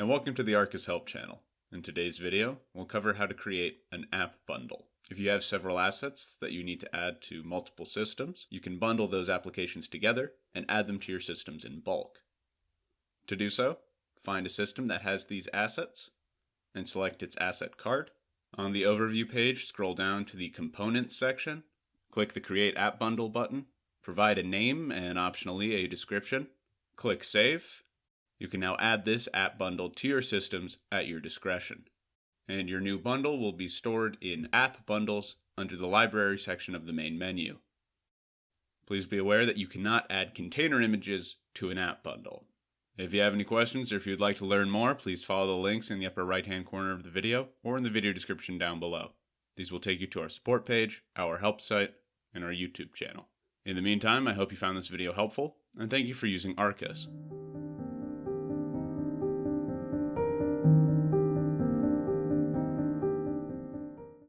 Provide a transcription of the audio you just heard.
and welcome to the Arcus help channel. In today's video, we'll cover how to create an app bundle. If you have several assets that you need to add to multiple systems, you can bundle those applications together and add them to your systems in bulk. To do so, find a system that has these assets and select its asset card. On the overview page, scroll down to the components section, click the Create App Bundle button, provide a name and optionally a description, click Save. You can now add this app bundle to your systems at your discretion. And your new bundle will be stored in App Bundles under the Library section of the main menu. Please be aware that you cannot add container images to an app bundle. If you have any questions or if you'd like to learn more, please follow the links in the upper right-hand corner of the video or in the video description down below. These will take you to our support page, our help site, and our YouTube channel. In the meantime, I hope you found this video helpful, and thank you for using Arcus.